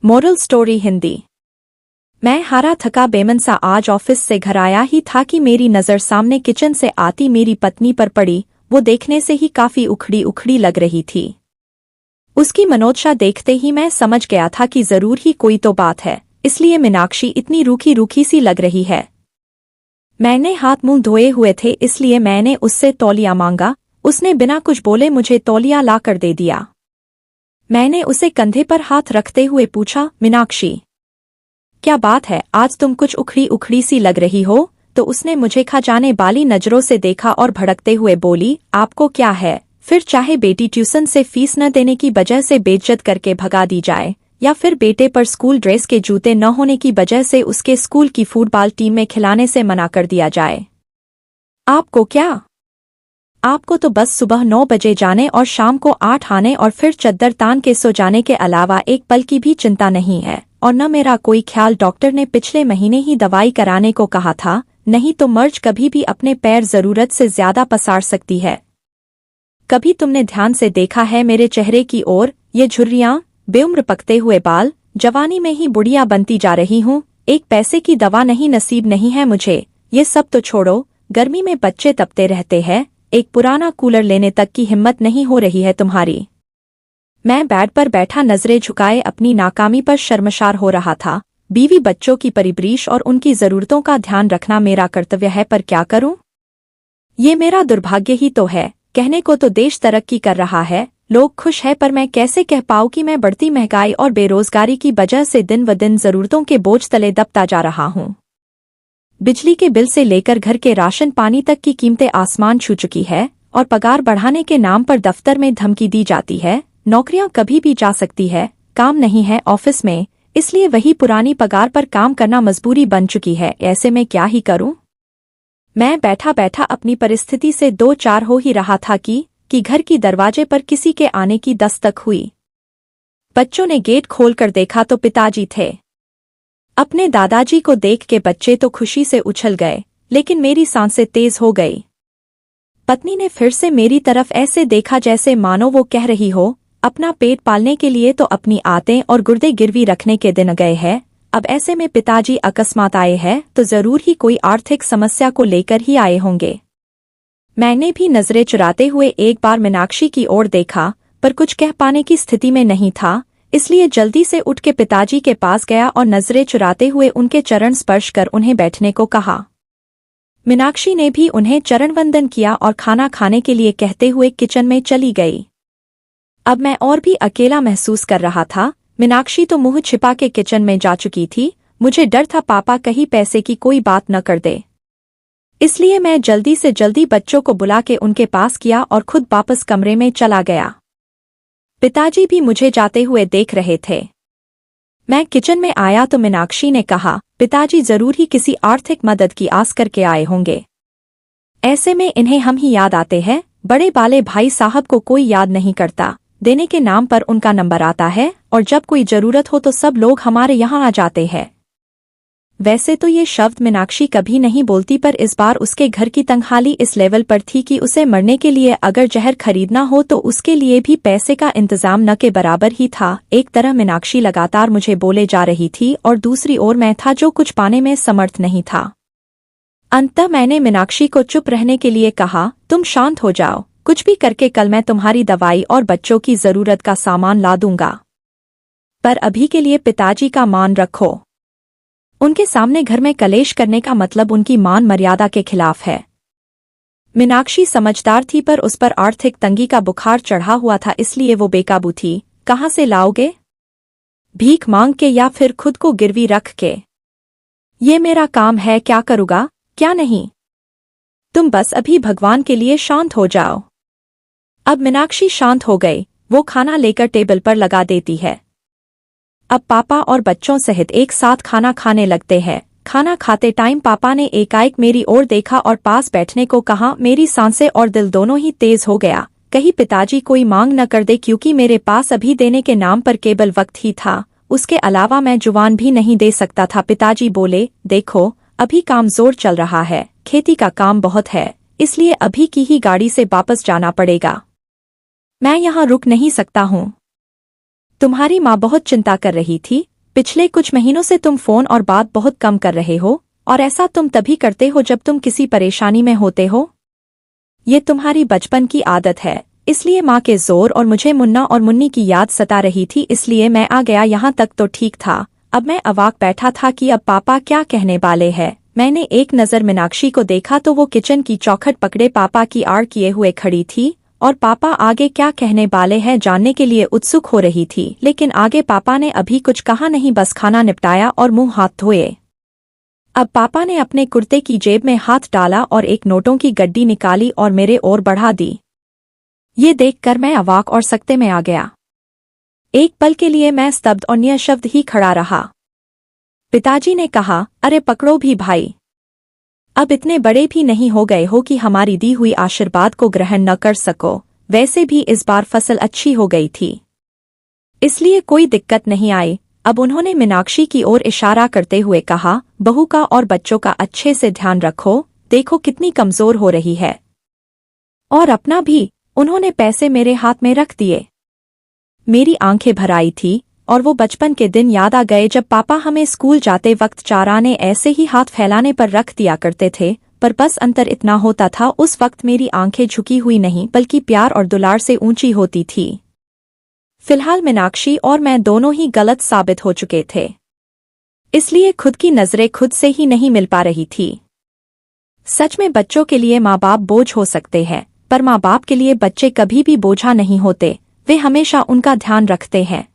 Moral story Hindi. मैं हारा थका बेमन सा आज ऑफिस से घर आया ही था कि मेरी नज़र सामने किचन से आती मेरी पत्नी पर पड़ी। वो देखने से ही काफी उखड़ी उखड़ी लग रही थी। उसकी मनोदशा देखते ही मैं समझ गया था कि जरूर ही कोई तो बात है, इसलिए मीनाक्षी इतनी रूखी रूखी सी लग रही है। मैंने हाथ मुंह धोए हुए थे, इसलिए मैंने उससे तौलिया मांगा। उसने बिना कुछ बोले मुझे तौलिया ला कर दे दिया। मैंने उसे कंधे पर हाथ रखते हुए पूछा, मीनाक्षी क्या बात है, आज तुम कुछ उखड़ी उखड़ी सी लग रही हो? तो उसने मुझे खजाने वाली नजरों से देखा और भड़कते हुए बोली, आपको क्या है? फिर चाहे बेटी ट्यूशन से फीस न देने की वजह से बेइज्जत करके भगा दी जाए, या फिर बेटे पर स्कूल ड्रेस के जूते न होने की वजह से उसके स्कूल की फुटबॉल टीम में खिलाने से मना कर दिया जाए। आपको क्या? आपको तो बस सुबह 9 बजे जाने और शाम को 8 आने और फिर चद्दर तान के सो जाने के अलावा एक पल की भी चिंता नहीं है। और न मेरा कोई ख्याल, डॉक्टर ने पिछले महीने ही दवाई कराने को कहा था, नहीं तो मर्ज कभी भी अपने पैर जरूरत से ज्यादा पसार सकती है। कभी तुमने ध्यान से देखा है मेरे चेहरे की ओर? ये झुर्रियां, बेउम्र पकते हुए बाल, जवानी में ही बुढ़िया बनती जा रही हूँ। एक पैसे की दवा नहीं नसीब नहीं है मुझे। ये सब तो छोड़ो, गर्मी में बच्चे तपते रहते हैं, एक पुराना कूलर लेने तक की हिम्मत नहीं हो रही है तुम्हारी। मैं बेड पर बैठा नजरें झुकाए अपनी नाकामी पर शर्मसार हो रहा था। बीवी बच्चों की परिवरिश और उनकी जरूरतों का ध्यान रखना मेरा कर्तव्य है, पर क्या करूं? ये मेरा दुर्भाग्य ही तो है। कहने को तो देश तरक्की कर रहा है, लोग खुश हैं, पर मैं कैसे कह पाऊं कि मैं बढ़ती महंगाई और बेरोजगारी की वजह से दिन व दिन जरूरतों के बोझ तले दबता जा रहा हूं। बिजली के बिल से लेकर घर के राशन पानी तक की कीमतें आसमान छू चुकी है, और पगार बढ़ाने के नाम पर दफ्तर में धमकी दी जाती है। नौकरियां कभी भी जा सकती है, काम नहीं है ऑफिस में, इसलिए वही पुरानी पगार पर काम करना मजबूरी बन चुकी है। ऐसे में क्या ही करूं? मैं बैठा बैठा अपनी परिस्थिति से दो चार हो ही रहा था कि घर की दरवाजे पर किसी के आने की दस्तक हुई। बच्चों ने गेट खोलकर देखा तो पिताजी थे। अपने दादाजी को देख के बच्चे तो खुशी से उछल गए, लेकिन मेरी सांसें तेज हो गई। पत्नी ने फिर से मेरी तरफ ऐसे देखा जैसे मानो वो कह रही हो, अपना पेट पालने के लिए तो अपनी आंतें और गुर्दे गिरवी रखने के दिन गए हैं। अब ऐसे में पिताजी अकस्मात आए हैं तो जरूर ही कोई आर्थिक समस्या को लेकर ही आए होंगे। मैंने भी नजरें चुराते हुए एक बार मीनाक्षी की ओर देखा, पर कुछ कह पाने की स्थिति में नहीं था, इसलिए जल्दी से उठ के पिताजी के पास गया और नजरें चुराते हुए उनके चरण स्पर्श कर उन्हें बैठने को कहा। मीनाक्षी ने भी उन्हें चरण वंदन किया और खाना खाने के लिए कहते हुए किचन में चली गई। अब मैं और भी अकेला महसूस कर रहा था। मीनाक्षी तो मुंह छिपा के किचन में जा चुकी थी। मुझे डर था पापा कहीं पैसे की कोई बात न कर दे, इसलिए मैं जल्दी से जल्दी बच्चों को बुला के उनके पास किया और खुद वापस कमरे में चला गया। पिताजी भी मुझे जाते हुए देख रहे थे। मैं किचन में आया तो मीनाक्षी ने कहा, पिताजी जरूर ही किसी आर्थिक मदद की आस करके आए होंगे। ऐसे में इन्हें हम ही याद आते हैं, बड़े बाले भाई साहब को कोई याद नहीं करता। देने के नाम पर उनका नंबर आता है और जब कोई जरूरत हो तो सब लोग हमारे यहाँ आ जाते हैं। वैसे तो ये शब्द मीनाक्षी कभी नहीं बोलती, पर इस बार उसके घर की तंगहाली इस लेवल पर थी कि उसे मरने के लिए अगर जहर खरीदना हो तो उसके लिए भी पैसे का इंतजाम न के बराबर ही था। एक तरह मीनाक्षी लगातार मुझे बोले जा रही थी और दूसरी ओर मैं था जो कुछ पाने में समर्थ नहीं था। अंततः मैंने मीनाक्षी को चुप रहने के लिए कहा, तुम शांत हो जाओ, कुछ भी करके कल मैं तुम्हारी दवाई और बच्चों की जरूरत का सामान ला दूंगा, पर अभी के लिए पिताजी का मान रखो। उनके सामने घर में कलेश करने का मतलब उनकी मान मर्यादा के खिलाफ है। मीनाक्षी समझदार थी, पर उस पर आर्थिक तंगी का बुखार चढ़ा हुआ था, इसलिए वो बेकाबू थी। कहाँ से लाओगे? भीख मांग के या फिर खुद को गिरवी रख के? ये मेरा काम है, क्या करूँगा क्या नहीं। तुम बस अभी भगवान के लिए शांत हो जाओ। अब मीनाक्षी शांत हो गई। वो खाना लेकर टेबल पर लगा देती है। अब पापा और बच्चों सहित एक साथ खाना खाने लगते हैं। खाना खाते टाइम पापा ने एकाएक मेरी ओर देखा और पास बैठने को कहा। मेरी सांसें और दिल दोनों ही तेज हो गया। कहीं पिताजी कोई मांग न कर दे, क्योंकि मेरे पास अभी देने के नाम पर केवल वक्त ही था, उसके अलावा मैं जुबान भी नहीं दे सकता था। पिताजी बोले, देखो अभी काम जोर चल रहा है, खेती का काम बहुत है, इसलिए अभी की ही गाड़ी से वापस जाना पड़ेगा। मैं यहाँ रुक नहीं सकता हूँ। तुम्हारी माँ बहुत चिंता कर रही थी। पिछले कुछ महीनों से तुम फोन और बात बहुत कम कर रहे हो, और ऐसा तुम तभी करते हो जब तुम किसी परेशानी में होते हो। ये तुम्हारी बचपन की आदत है। इसलिए माँ के जोर और मुझे मुन्ना और मुन्नी की याद सता रही थी, इसलिए मैं आ गया। यहाँ तक तो ठीक था। अब मैं अवाक बैठा था कि अब पापा क्या कहने वाले हैं। मैंने एक नज़र मीनाक्षी को देखा तो वो किचन की चौखट पकड़े पापा की आड़ किए हुए खड़ी थी, और पापा आगे क्या कहने वाले हैं जानने के लिए उत्सुक हो रही थी। लेकिन आगे पापा ने अभी कुछ कहा नहीं, बस खाना निपटाया और मुंह हाथ धोए। अब पापा ने अपने कुर्ते की जेब में हाथ डाला और एक नोटों की गड्डी निकाली और मेरे ओर बढ़ा दी। ये देखकर मैं अवाक और सकते में आ गया। एक पल के लिए मैं स्तब्ध और निशब्द ही खड़ा रहा। पिताजी ने कहा, अरे पकड़ो भी भाई, अब इतने बड़े भी नहीं हो गए हो कि हमारी दी हुई आशीर्वाद को ग्रहण न कर सको। वैसे भी इस बार फसल अच्छी हो गई थी, इसलिए कोई दिक्कत नहीं आई। अब उन्होंने मीनाक्षी की ओर इशारा करते हुए कहा, बहू का और बच्चों का अच्छे से ध्यान रखो, देखो कितनी कमजोर हो रही है। और अपना भी। उन्होंने पैसे मेरे हाथ में रख दिए। मेरी आंखें भर आई थी और वो बचपन के दिन याद आ गए जब पापा हमें स्कूल जाते वक्त चाराने ऐसे ही हाथ फैलाने पर रख दिया करते थे। पर बस अंतर इतना होता था, उस वक्त मेरी आंखें झुकी हुई नहीं बल्कि प्यार और दुलार से ऊंची होती थी। फिलहाल मीनाक्षी और मैं दोनों ही गलत साबित हो चुके थे, इसलिए खुद की नजरें खुद से ही नहीं मिल पा रही थी। सच में बच्चों के लिए माँ बाप बोझ हो सकते हैं, पर माँ बाप के लिए बच्चे कभी भी बोझा नहीं होते। वे हमेशा उनका ध्यान रखते हैं।